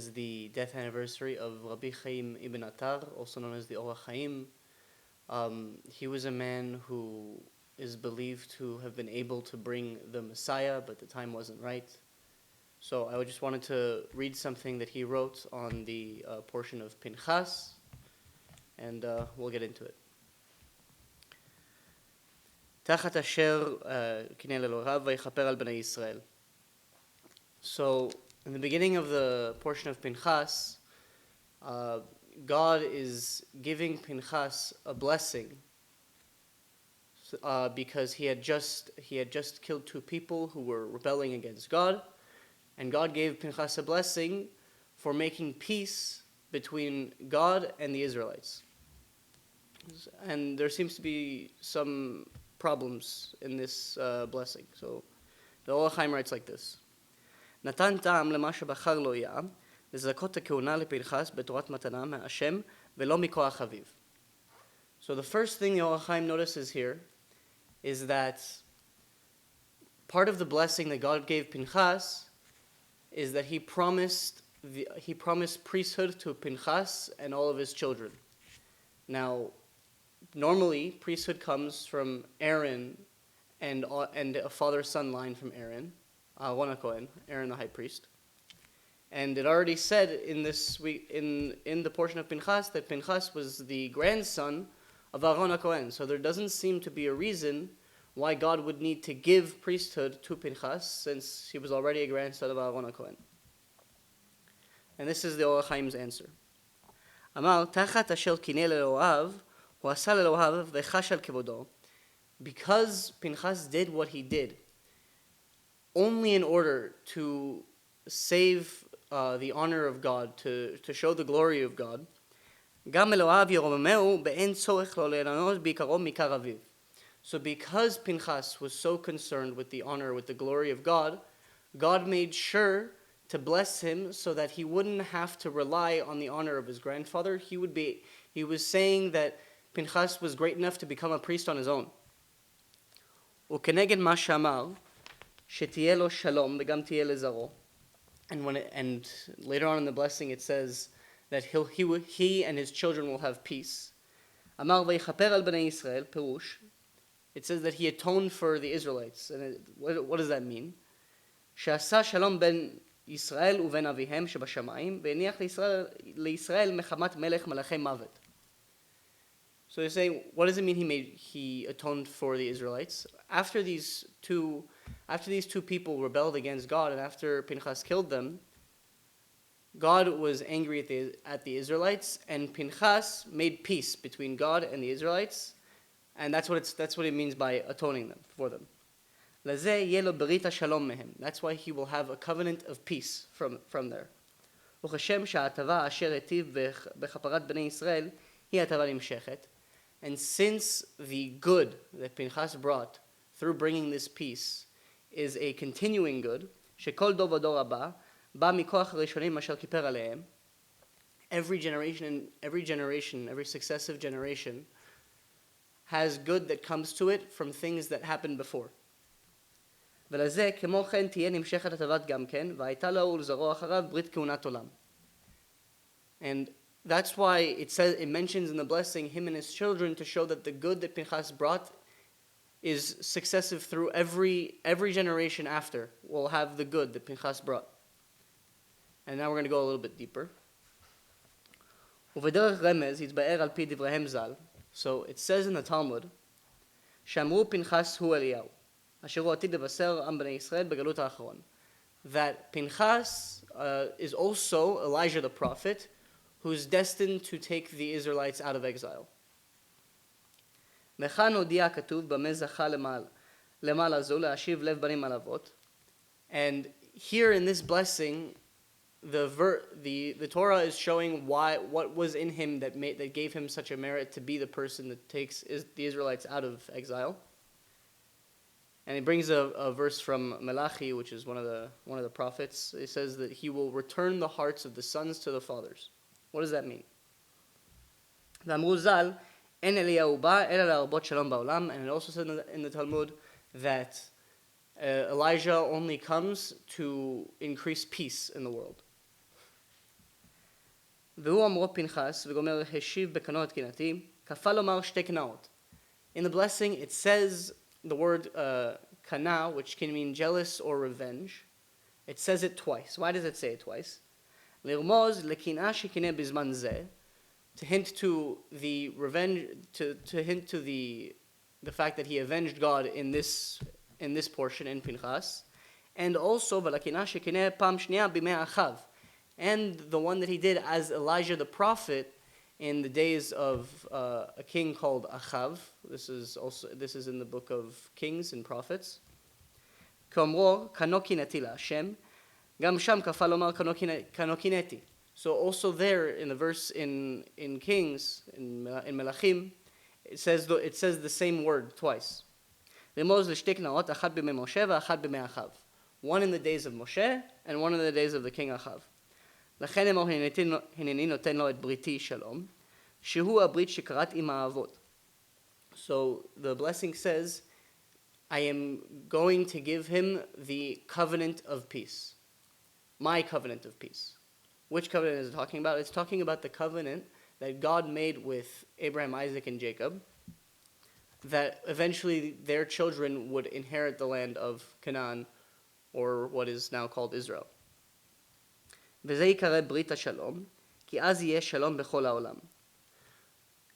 is the death anniversary of Rabbi Chaim Ben Atar, also known as the Or HaChaim. He was a man who is believed to have been able to bring the Messiah, but the time wasn't right. So I just wanted to read something that he wrote on the portion of Pinchas, and we'll get into it. תחת אשר קינא לאלוהיו ויכפר על בני ישראל. So, in the beginning of the portion of Pinchas, God is giving Pinchas a blessing because he had just killed two people who were rebelling against God, and God gave Pinchas a blessing for making peace between God and the Israelites. And there seems to be some problems in this blessing. So the Or HaChaim writes like this: נתן טעם למה שבחר לו היה, לזכות הכהונה לפנחס בתורת מתנה מהשם ולא מכוח אביו. So the first thing the Or HaChaim notices here is that part of the blessing that God gave Pinchas is that he promised priesthood to Pinchas and all of his children. Now, normally priesthood comes from Aaron and a father-son line from Aaron. One Kohen, Aaron the high priest, and it already said in the portion of Pinchas that Pinchas was the grandson of Aaron Kohen. So there doesn't seem to be a reason why God would need to give priesthood to Pinchas, since he was already a grandson of Aaron Kohen. And this is the Or HaChaim's answer. אמר תחת אשר קינא לאלוהיו הוא עשה לאלוהיו וחש על כבודו. Because Pinchas did what he did only in order to save the honor of God, to show the glory of God, גם אלוהיו ירוממהו באין צורך לו לענות בעיקרו מעיקר אביו. So because Pinchas was so concerned with the honor, with the glory of God, God made sure to bless him so that he wouldn't have to rely on the honor of his grandfather. He was saying that Pinchas was great enough to become a priest on his own. וכנגד מה שאמר שתהיה לו שלום וגם תהיה לזרעו. And later on in the blessing it says that he and his children will have peace. אמר ויכפר על בני ישראל, פירוש. It says that he atoned for the Israelites. And what does that mean? שעשה שלום בין ישראל ובין אביהם שבשמיים, והניח לישראל מחמת מלך מלכי מוות. So they're saying, what does it mean he atoned for the Israelites? After these two people rebelled against God, and after Pinchas killed them, God was angry at the Israelites, and Pinchas made peace between God and the Israelites, and that's what it means by atoning for them. לזה יהיה לו ברית השלום מהם. That's why he will have a covenant of peace from there. וכשם שההטבה אשר היטיב בכפרת בני ישראל היא הטבה נמשכת. And since the good that Pinchas brought through bringing this peace is a continuing good, שכל דור ודור הבא בא מכוח הראשונים אשר כיפר עליהם, every successive generation has good that comes to it from things that happened before. ולזה כמו כן תהיה נמשכת הטבת גם כן, והייתה לו ולזרעו אחריו ברית כהונת עולם. And that's why it mentions in the blessing him and his children to show that the good that Pinchas brought is successive through every generation after will have the good that Pinchas brought. And now we're going to go a little bit deeper. ובדרך רמז התבאר על פי דבריהם ז"ל. So it says in the Talmud, שאמרו פנחס הוא אליהו, אשר הוא עתיד לבשר עם בני ישראל בגלות האחרון. That Pinchas is also Elijah the prophet, who's destined to take the Israelites out of exile. וכאן הודיע כתוב במה זכה למעלה זו להשיב לב בנים על אבות. And here in this blessing, the Torah is showing what was in him that gave him such a merit to be the person that takes the Israelites out of exile. And it brings a verse from Malachi, which is one of the prophets. It says that he will return the hearts of the sons to the fathers. What does that mean? ואמרו ז"ל, אין אליהו בא אלא להרבות שלום בעולם. And it also said in the Talmud that Elijah only comes to increase peace in the world. והוא אמרו פנחס, וגומר השיב בקנו את קנאתי, כפה לומר שתי קנאות. In the blessing, it says the word kana, which can mean jealous or revenge. It says it twice. Why does it say it twice? לרמוז לקנאה שקנא בזמן זה, to hint to the revenge, to hint to the fact that he avenged God in this portion in Pinchas, and also ולקנאה שקנא פעם שנייה בימי אחיו, and the one that he did as Elijah the prophet in the days of a king called Achav. This is in the book of Kings and Prophets. כאמרו קנו קנאתי להשם, גם שם כפה לומר קנו קנאתי. So also there in the verse in Kings, in Melachim, it says the same word twice. רמוז לשתי קנאות, אחת בימי משה ואחת בימי אחיו. One in the days of Moshe and one in the days of the king Achav. לכן אמור הנני נותן לו את בריתי שלום, שהוא הברית שקראת עם האבות. So the blessing says, I am going to give him the covenant of peace. My covenant of peace. Which covenant is it talking about? It's talking about the covenant that God made with Abraham, Isaac, and Jacob, that eventually their children would inherit the land of Canaan, or what is now called Israel. וזה יקרא ברית השלום, כי אז יהיה שלום בכל העולם.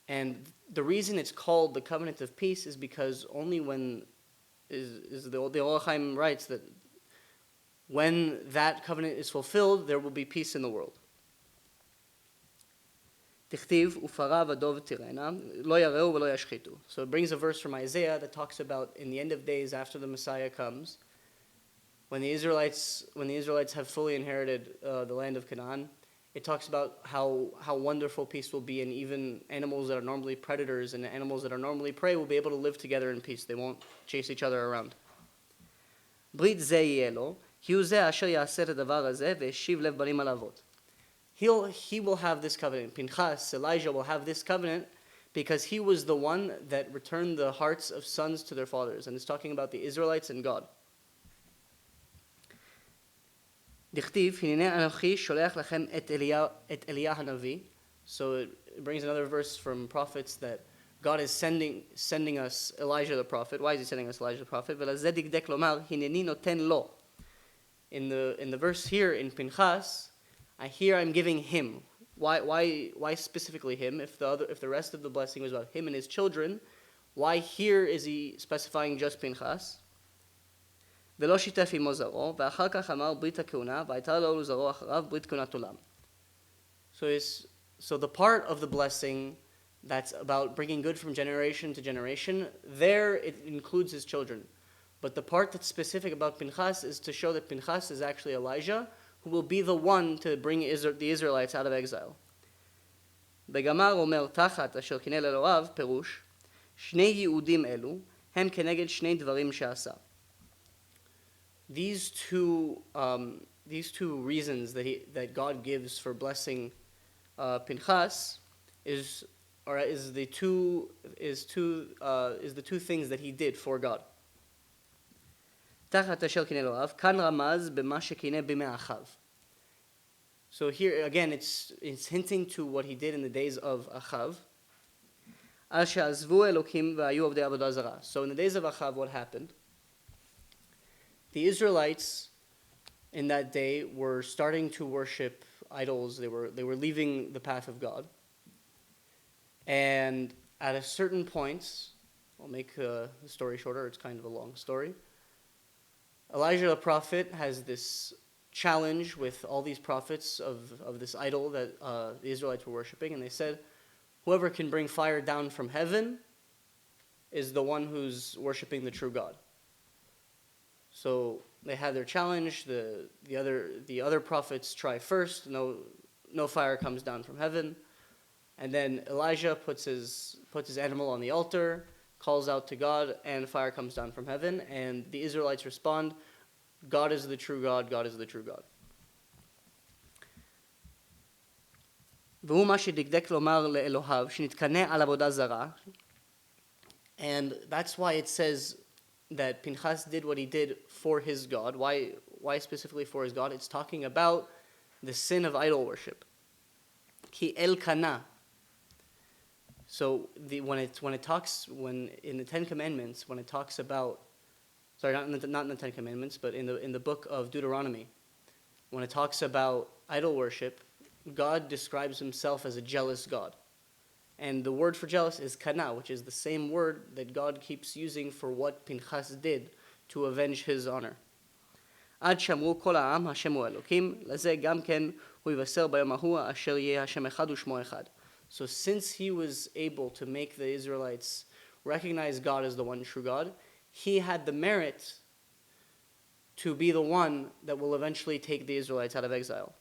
And the reason it's called the covenant of peace is because only when the Or Chaim writes that when that covenant is fulfilled, there will be peace in the world. תכתיב, ופרה ודוב תיראנה, לא יראו ולא ישחיתו. So it brings a verse from Isaiah that talks about in the end of days after the Messiah comes, when the Israelites have fully inherited the land of Canaan, it talks about how wonderful peace will be, and even animals that are normally predators and animals that are normally prey will be able to live together in peace. They won't chase each other around. ברית זה יהיה לו, כי הוא זה אשר יעשה את הדבר הזה, והשיב לב בנים על אבות. He will have this covenant. Pinchas, Elijah will have this covenant because he was the one that returned the hearts of sons to their fathers. And it's talking about the Israelites and God. דכתיב, הנני אנוכי שולח לכם את אליה הנביא. So it brings another verse from prophets that God is sending us Elijah the prophet. Why is he sending us Elijah the prophet? ולזה דקדק לומר, הנני נותן לו. In the verse here in Pinchas, I'm giving him. Why specifically him? If the rest of the blessing was about him and his children, why here is he specifying just Pinchas? ולא שיתף עמו זרעו, ואחר כך אמר ברית הכהונה, והייתה לו ולזרעו אחריו ברית כהונת עולם. So the part of the blessing that's about bringing good from generation to generation, there it includes his children. But the part that's specific about Pinchas is to show that Pinchas is actually Elijah, who will be the one to bring the Israelites out of exile. בגמר אומר תחת אשר קינא לאלוהיו, פירוש, שני יהודים אלו, הם כנגד שני דברים שעשה. These two reasons that God gives for blessing Pinchas is the two things that he did for God. תחת אשר קינא לאלוהיו, כאן רמז במה שקינא בימי אחיו. So here again, it's hinting to what he did in the days of Achav. על שעזבו אלוקים והיו עובדי עבודה זרה. So in the days of Achav, what happened? The Israelites in that day were starting to worship idols. They were leaving the path of God. And at a certain point, I'll make the story shorter, it's kind of a long story. Elijah the prophet has this challenge with all these prophets of this idol that the Israelites were worshiping, and they said, whoever can bring fire down from heaven is the one who's worshiping the true God. So they had their challenge. The other prophets try first. No fire comes down from heaven, and then Elijah puts his animal on the altar, calls out to God, and fire comes down from heaven. And the Israelites respond, God is the true God. God is the true God. והוא מה שדקדק לומר לאלוהיו, שנתקנא על עבודה זרה. And that's why it says that Pinchas did what he did for his God. Why specifically for his God? It's talking about the sin of idol worship. Ki el kana. So when in the Ten Commandments, when it talks about, sorry, not in the Ten Commandments, but in the book of Deuteronomy, when it talks about idol worship, God describes himself as a jealous God. And the word for jealous is kana, which is the same word that God keeps using for what Pinchas did to avenge his honor. עד שמרו כל העם, השם הוא אלוקים, לזה גם כן הוא יבשר ביום ההוא, אשר יהיה השם אחד ושמו אחד. So since he was able to make the Israelites recognize God as the one true God, he had the merit to be the one that will eventually take the Israelites out of exile.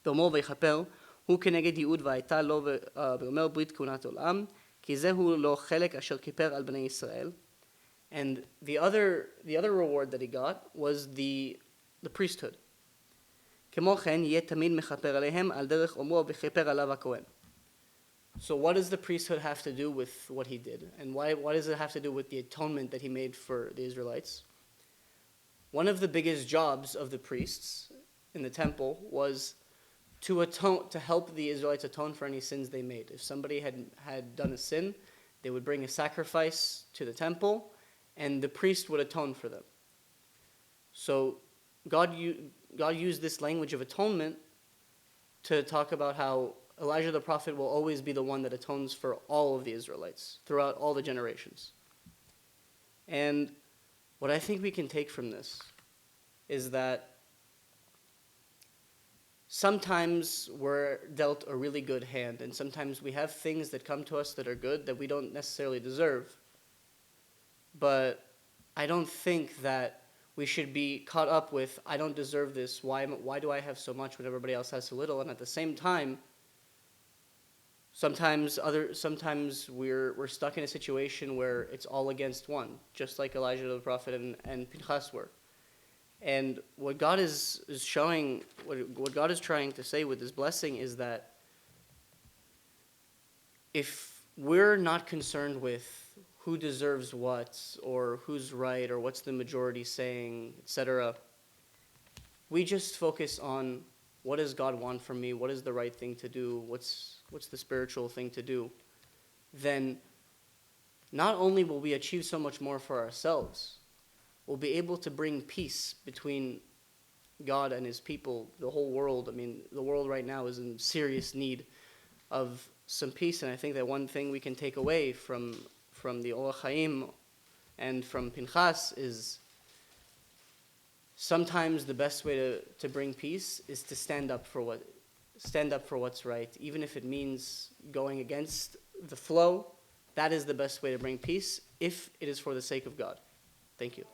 ואומר ויכפר, הוא כנגד ייעוד והייתה לו ואומר ברית כהונת עולם, כי זהו לו חלק אשר כיפר על בני ישראל. And the other reward that he got was the priesthood. כמו כן יהיה תמיד מכפר עליהם על דרך אומרו וכיפר עליו הכהן. So what does the priesthood have to do with what he did? And why does it have to do with the atonement that he made for the Israelites? One of the biggest jobs of the priests in the temple was to help the Israelites atone for any sins they made. If somebody had done a sin, they would bring a sacrifice to the temple, and the priest would atone for them. So God used this language of atonement to talk about how Elijah the prophet will always be the one that atones for all of the Israelites throughout all the generations. And what I think we can take from this is that sometimes we're dealt a really good hand, and sometimes we have things that come to us that are good that we don't necessarily deserve. But I don't think that we should be caught up with, I don't deserve this, why do I have so much when everybody else has so little? And at the same time, sometimes we're stuck in a situation where it's all against one, just like Elijah the prophet and Pinchas were. And what God is showing, what God is trying to say with this blessing is that if we're not concerned with who deserves what, or who's right, or what's the majority saying, etc., we just focus on what does God want from me, what is the right thing to do, what's the spiritual thing to do, then not only will we achieve so much more for ourselves, we'll be able to bring peace between God and his people, the whole world. I mean, the world right now is in serious need of some peace, and I think that one thing we can take away from the Orach Chaim and from Pinchas is sometimes the best way to bring peace is to stand up for what's right, even if it means going against the flow. That is the best way to bring peace if it is for the sake of God. Thank you.